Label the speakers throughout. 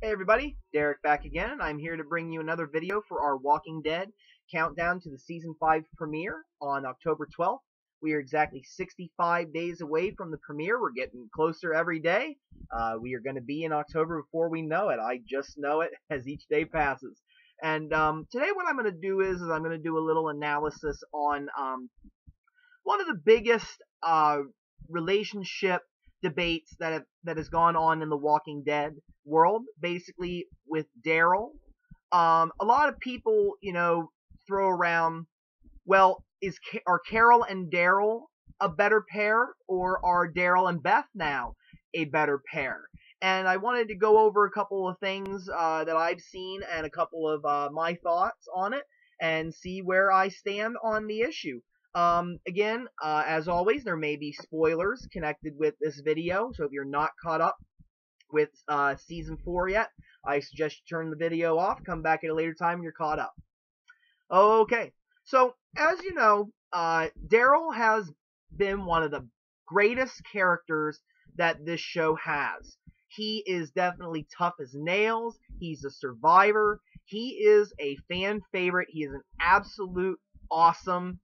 Speaker 1: Hey everybody, Derek back again. I'm here to bring you another video for our Walking Dead countdown to the Season 5 premiere on October 12th. We are exactly 65 days away from the premiere. We're getting closer every day. We are going to be in October before we know it. I just know it as each day passes. And today what I'm going to do is I'm going to do a little analysis on one of the biggest relationship debates that has gone on in the Walking Dead world, basically with Daryl. A lot of people, throw around, well, are Carol and Daryl a better pair, or are Daryl and Beth now a better pair? And I wanted to go over a couple of things that I've seen and a couple of my thoughts on it and see where I stand on the issue. Again, as always, there may be spoilers connected with this video, so if you're not caught up with Season 4 yet, I suggest you turn the video off, come back at a later time when you're caught up. Okay, so as you know, Daryl has been one of the greatest characters that this show has. He is definitely tough as nails. He's a survivor. He is a fan favorite. He is an absolute awesome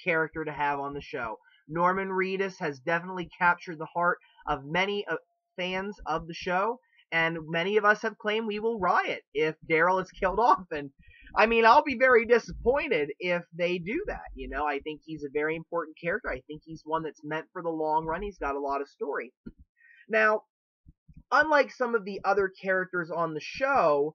Speaker 1: character to have on the show. Norman Reedus has definitely captured the heart of many fans of the show, and many of us have claimed we will riot if Daryl is killed off. And I mean, I'll be very disappointed if they do that. I think he's a very important character. I think he's one that's meant for the long run. He's got a lot of story. Now, unlike some of the other characters on the show,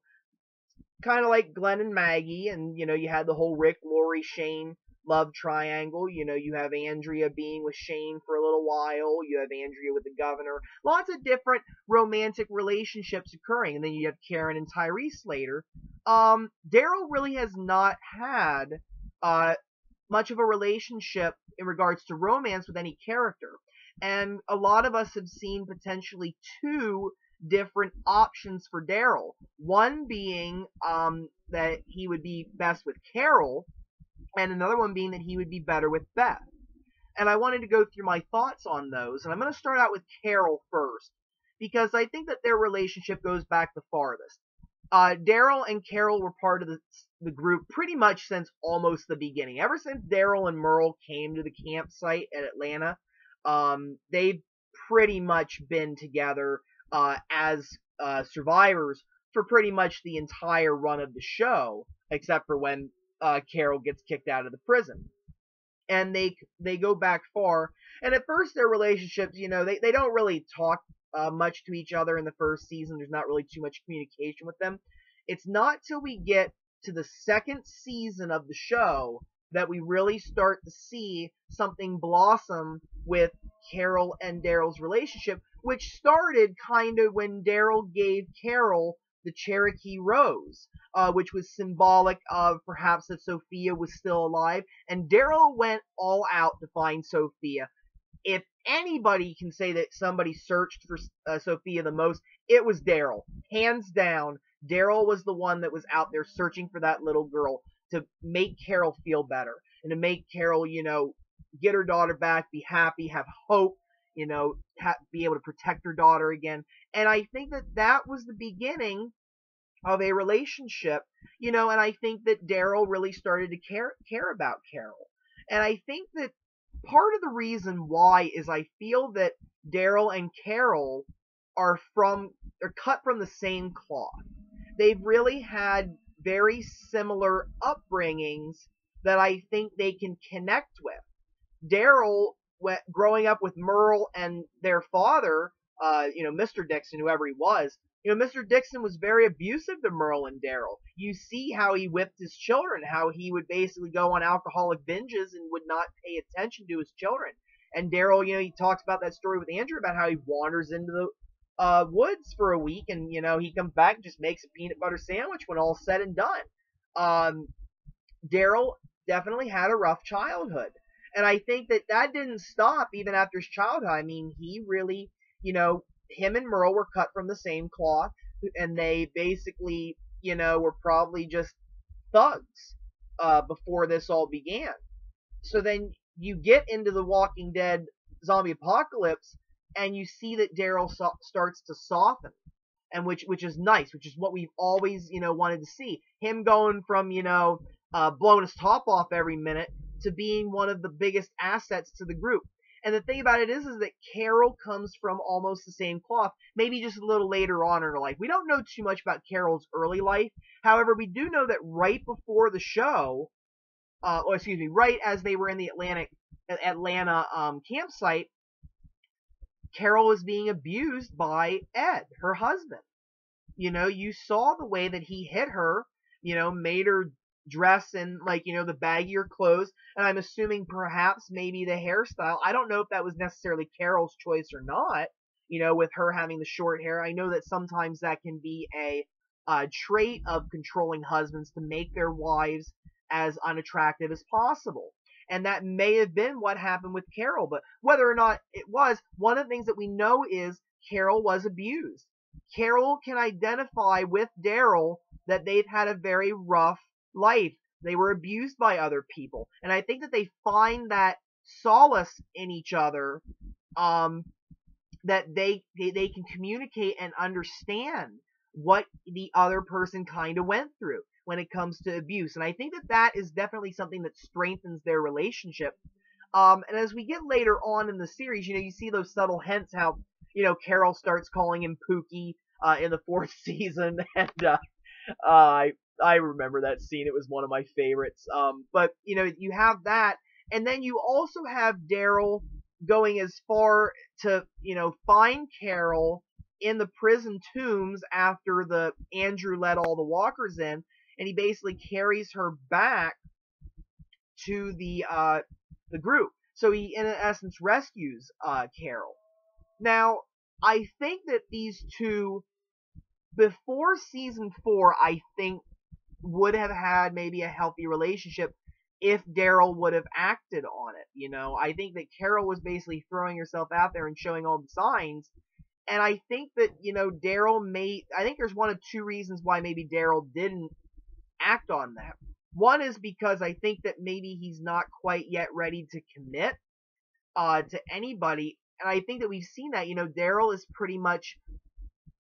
Speaker 1: kind of like Glenn and Maggie, and you had the whole Rick, Lori, Shane love triangle. You have Andrea being with Shane for a little while. You have Andrea with the governor. Lots of different romantic relationships occurring. And then you have Karen and Tyrese later. Daryl really has not had much of a relationship in regards to romance with any character. And a lot of us have seen potentially two different options for Daryl. One being that he would be best with Carol, and another one being that he would be better with Beth. And I wanted to go through my thoughts on those, and I'm going to start out with Carol first, because I think that their relationship goes back the farthest. Daryl and Carol were part of the group pretty much since almost the beginning. Ever since Daryl and Merle came to the campsite at Atlanta, they've pretty much been together as survivors for pretty much the entire run of the show, except for when Carol gets kicked out of the prison. And they go back far. And at first their relationships, they don't really talk much to each other in the first season. There's not really too much communication with them. It's not till we get to the second season of the show that we really start to see something blossom with Carol and Daryl's relationship, which started kind of when Daryl gave Carol the Cherokee Rose, which was symbolic of perhaps that Sophia was still alive, and Daryl went all out to find Sophia. If anybody can say that somebody searched for Sophia the most, it was Daryl. Hands down, Daryl was the one that was out there searching for that little girl to make Carol feel better, and to make Carol, get her daughter back, be happy, have hope, be able to protect her daughter again. And I think that was the beginning of a relationship, and I think that Daryl really started to care about Carol. And I think that part of the reason why is I feel that Daryl and Carol are cut from the same cloth. They've really had very similar upbringings that I think they can connect with. Daryl, growing up with Merle and their father, Mr. Dixon, whoever he was, Mr. Dixon was very abusive to Merle and Daryl. You see how he whipped his children, how he would basically go on alcoholic binges and would not pay attention to his children. And Daryl, he talks about that story with Andrew about how he wanders into the woods for a week, and he comes back and just makes a peanut butter sandwich when all's said and done. Daryl definitely had a rough childhood. And I think that didn't stop even after his childhood. I mean, he really, him and Merle were cut from the same cloth, and they basically, were probably just thugs before this all began. So then you get into the Walking Dead zombie apocalypse, and you see that Daryl starts to soften. and which is nice, which is what we've always, wanted to see. Him going from, blowing his top off every minute to being one of the biggest assets to the group. And the thing about it is that Carol comes from almost the same cloth, maybe just a little later on in her life. We don't know too much about Carol's early life. However, we do know that right before the show, right as they were in the Atlanta campsite, Carol was being abused by Ed, her husband. You saw the way that he hit her, made her dress in, the baggier clothes, and I'm assuming perhaps maybe the hairstyle. I don't know if that was necessarily Carol's choice or not, with her having the short hair. I know that sometimes that can be a trait of controlling husbands to make their wives as unattractive as possible. And that may have been what happened with Carol, but whether or not it was, one of the things that we know is Carol was abused. Carol can identify with Daryl that they've had a very rough life. They were abused by other people. And I think that they find that solace in each other, that they can communicate and understand what the other person kind of went through when it comes to abuse. And I think that that is definitely something that strengthens their relationship. And as we get later on in the series, you see those subtle hints how, Carol starts calling him Pookie in the 4th season. And I remember that scene. It was one of my favorites. But, you have that. And then you also have Daryl going as far to, find Carol in the prison tombs after Andrew let all the walkers in. And he basically carries her back to the group. So he, in essence, rescues Carol. Now, I think that these two, before season 4, I think would have had maybe a healthy relationship if Daryl would have acted on it. I think that Carol was basically throwing herself out there and showing all the signs. And I think that, I think there's one of two reasons why maybe Daryl didn't act on that. One is because I think that maybe he's not quite yet ready to commit to anybody. And I think that we've seen that, Daryl is pretty much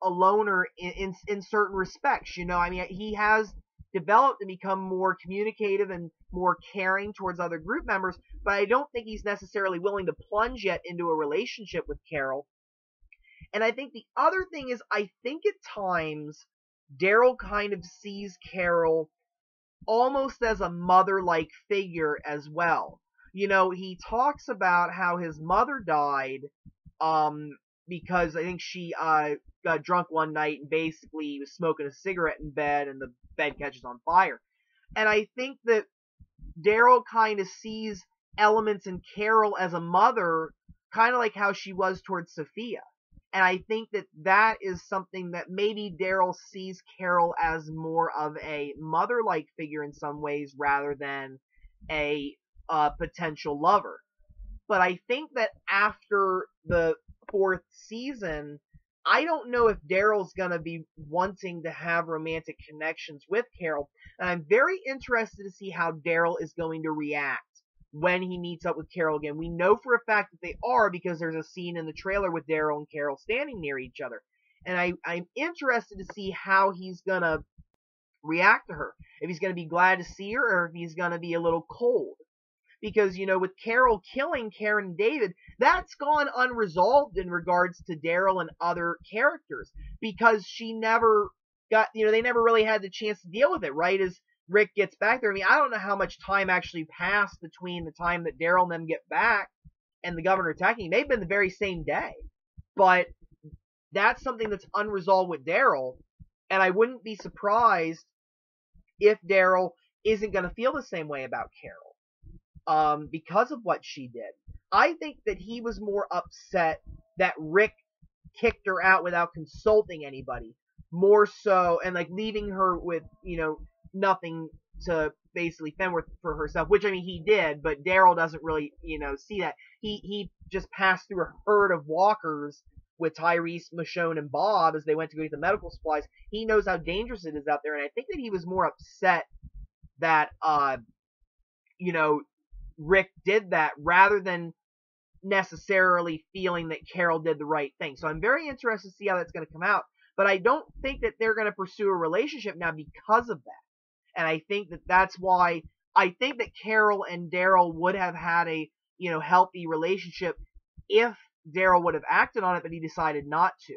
Speaker 1: a loner in certain respects. He has developed and become more communicative and more caring towards other group members, but I don't think he's necessarily willing to plunge yet into a relationship with Carol. And I think the other thing is, I think at times Daryl kind of sees Carol almost as a mother-like figure as well. He talks about how his mother died because I think she got drunk one night and basically was smoking a cigarette in bed and the bed catches on fire. And I think that Daryl kind of sees elements in Carol as a mother, kind of like how she was towards Sophia. And I think that that is something that maybe Daryl sees Carol as more of a mother-like figure in some ways rather than a potential lover. But I think that after the 4th season, I don't know if Daryl's going to be wanting to have romantic connections with Carol. And I'm very interested to see how Daryl is going to react when he meets up with Carol again. We know for a fact that they are because there's a scene in the trailer with Daryl and Carol standing near each other. And I'm interested to see how he's going to react to her. If he's going to be glad to see her or if he's going to be a little cold. Because, with Carol killing Karen and David, that's gone unresolved in regards to Daryl and other characters. Because she never got, they never really had the chance to deal with it, right? As Rick gets back there. I don't know how much time actually passed between the time that Daryl and them get back and the governor attacking. They've been the very same day. But that's something that's unresolved with Daryl. And I wouldn't be surprised if Daryl isn't going to feel the same way about Carol. Because of what she did. I think that he was more upset that Rick kicked her out without consulting anybody. More so, and leaving her with, nothing to basically fend for herself, which, he did, but Daryl doesn't really, see that. He just passed through a herd of walkers with Tyrese, Michonne, and Bob as they went to go get the medical supplies. He knows how dangerous it is out there, and I think that he was more upset that, Rick did that rather than necessarily feeling that Carol did the right thing. So I'm very interested to see how that's going to come out. But I don't think that they're going to pursue a relationship now because of that. And I think that that's why I think that Carol and Daryl would have had a, healthy relationship if Daryl would have acted on it, but he decided not to.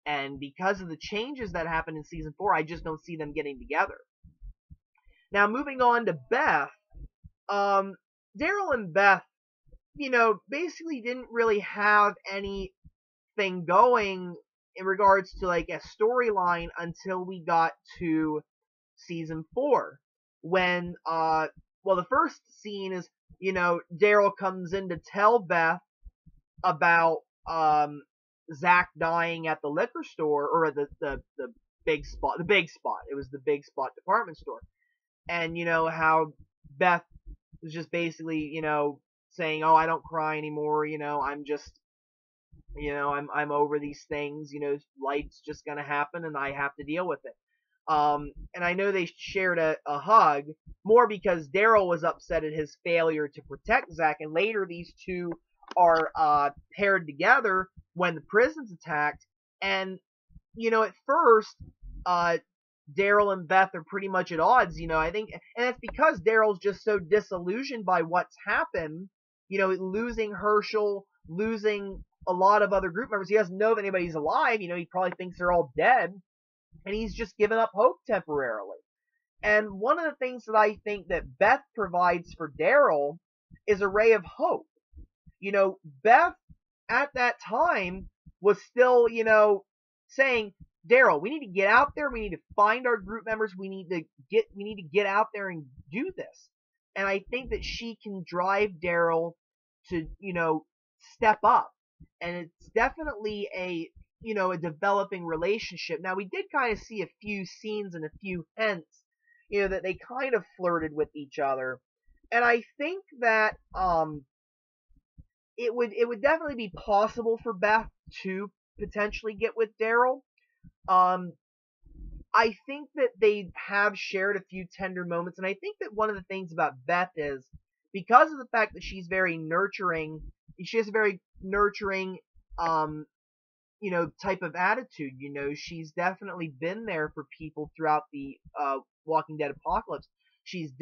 Speaker 1: And because of the changes that happened in season 4, I just don't see them getting together. Now, moving on to Beth, Daryl and Beth, basically didn't really have anything going in regards to like a storyline until we got to season 4, when the first scene is, Daryl comes in to tell Beth about Zach dying at the liquor store, or the big spot. It was the Big Spot department store. And how Beth was just basically, saying, "Oh, I don't cry anymore, I'm just, I'm over these things, life's just gonna happen and I have to deal with it." And I know they shared a hug, more because Daryl was upset at his failure to protect Zach, and later these two are paired together when the prison's attacked. And, at first, Daryl and Beth are pretty much at odds, I think, and that's because Daryl's just so disillusioned by what's happened, losing Herschel, losing a lot of other group members. He doesn't know if anybody's alive, he probably thinks they're all dead, and he's just given up hope temporarily. And one of the things that I think that Beth provides for Daryl is a ray of hope. Beth at that time was still, saying, "Daryl, we need to get out there. We need to find our group members. We need to get out there and do this." And I think that she can drive Daryl to, step up. And it's definitely a developing relationship. Now, we did kind of see a few scenes and a few hints, that they kind of flirted with each other. And I think that it would definitely be possible for Beth to potentially get with Daryl. I think that they have shared a few tender moments, and I think that one of the things about Beth is, because of the fact that she's very nurturing, she has a very nurturing, type of attitude. She's definitely been there for people throughout the Walking Dead apocalypse. She was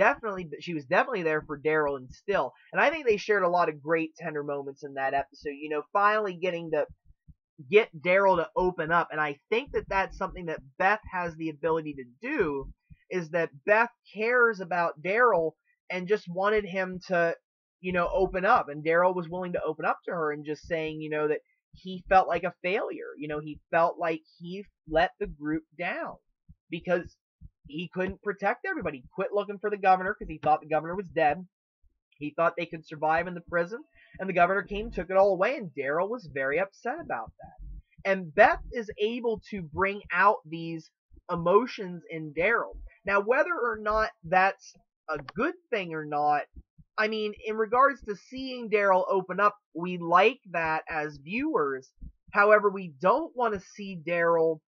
Speaker 1: definitely there for Daryl and still. And I think they shared a lot of great tender moments in that episode. Finally getting to get Daryl to open up. And I think that that's something that Beth has the ability to do, is that Beth cares about Daryl and just wanted him to, open up. And Daryl was willing to open up to her and just saying, that he felt like a failure. He felt like he let the group down because he couldn't protect everybody. He quit looking for the governor because he thought the governor was dead. He thought they could survive in the prison, and the governor came, took it all away, and Daryl was very upset about that. And Beth is able to bring out these emotions in Daryl. Now, whether or not that's a good thing or not, I mean, in regards to seeing Daryl open up, we like that as viewers. However, we don't want to see Daryl,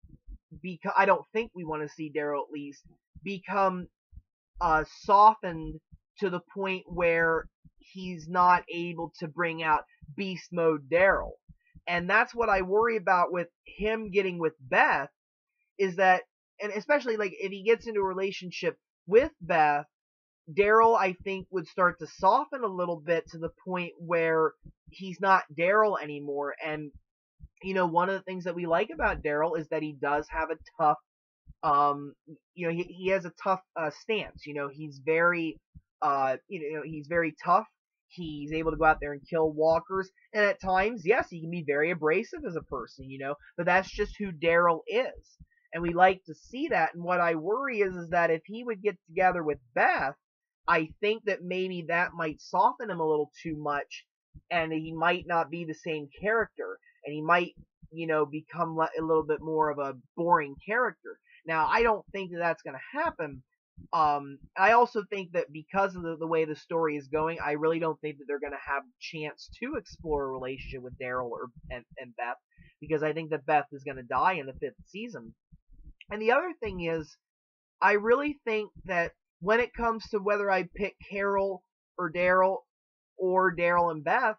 Speaker 1: I don't think we want to see Daryl, at least, become softened to the point where he's not able to bring out beast mode Daryl. And that's what I worry about with him getting with Beth, is that, and especially like if he gets into a relationship with Beth, Daryl, I think, would start to soften a little bit to the point where he's not Daryl anymore. And, one of the things that we like about Daryl is that he does have a tough, he has a tough stance. He's very, he's very tough. He's able to go out there and kill walkers. And at times, yes, he can be very abrasive as a person, but that's just who Daryl is. And we like to see that. And what I worry is that if he would get together with Beth, I think that maybe that might soften him a little too much, and he might not be the same character, and he might, become a little bit more of a boring character. Now, I don't think that that's going to happen. I also think that because of the way the story is going, I really don't think that they're going to have a chance to explore a relationship with Daryl and Beth, because I think that Beth is going to die in the 5th season. And the other thing is, I really think that when it comes to whether I pick Carol or Daryl and Beth,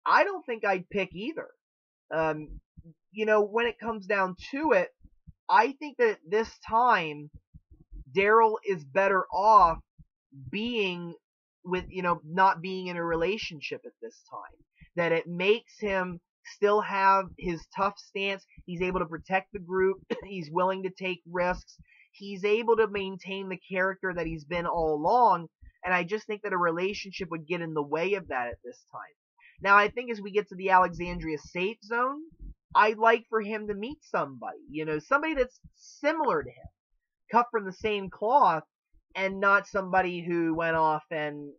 Speaker 1: I don't think I'd pick either. when it comes down to it, I think that this time Daryl is better off being with, not being in a relationship at this time. That it makes him still have his tough stance. He's able to protect the group. He's willing to take risks. He's able to maintain the character that he's been all along. And I just think that a relationship would get in the way of that at this time. Now, I think as we get to the Alexandria safe zone, I'd like for him to meet somebody, somebody that's similar to him, cut from the same cloth, and not somebody who went off and,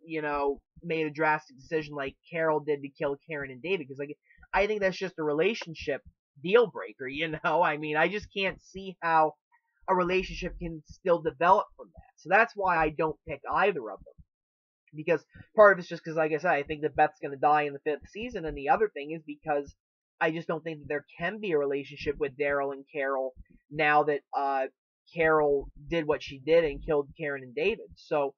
Speaker 1: made a drastic decision like Carol did to kill Karen and David. Because, I think that's just a relationship deal breaker, I mean, I just can't see how a relationship can still develop from that. So that's why I don't pick either of them. Because part of it's just because, like I said, I think that Beth's going to die in the 5th season. And the other thing is because I just don't think that there can be a relationship with Daryl and Carol now that Carol did what she did and killed Karen and David. So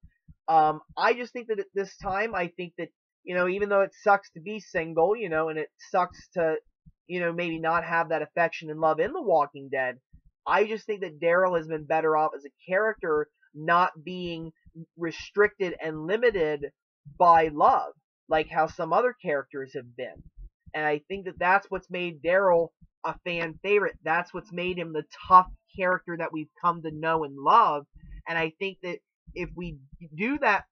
Speaker 1: I just think that at this time, I think that, even though it sucks to be single, and it sucks to, maybe not have that affection and love in The Walking Dead, I just think that Daryl has been better off as a character not being restricted and limited by love, like how some other characters have been. And I think that that's what's made Daryl a fan favorite. That's what's made him the tough character that we've come to know and love. And I think that if we do that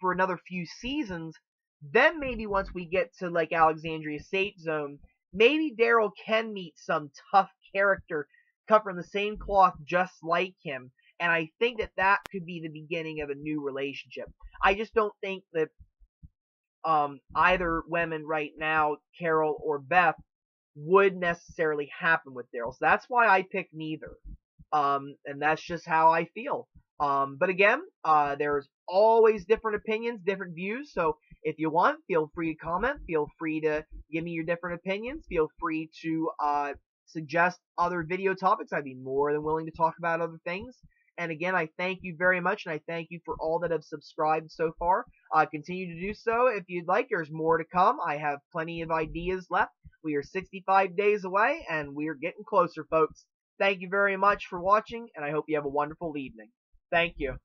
Speaker 1: for another few seasons, then maybe once we get to like Alexandria Safe Zone, maybe Daryl can meet some tough character cut from the same cloth just like him. And I think that that could be the beginning of a new relationship. I just don't think that either women right now, Carol or Beth, would necessarily happen with Daryl. So that's why I pick neither. And that's just how I feel. But again, there's always different opinions, different views. So if you want, feel free to comment. Feel free to give me your different opinions. Feel free to suggest other video topics. I'd be more than willing to talk about other things. And again, I thank you very much, and I thank you for all that have subscribed so far. Continue to do so if you'd like. There's more to come. I have plenty of ideas left. We are 65 days away, and we are getting closer, folks. Thank you very much for watching, and I hope you have a wonderful evening. Thank you.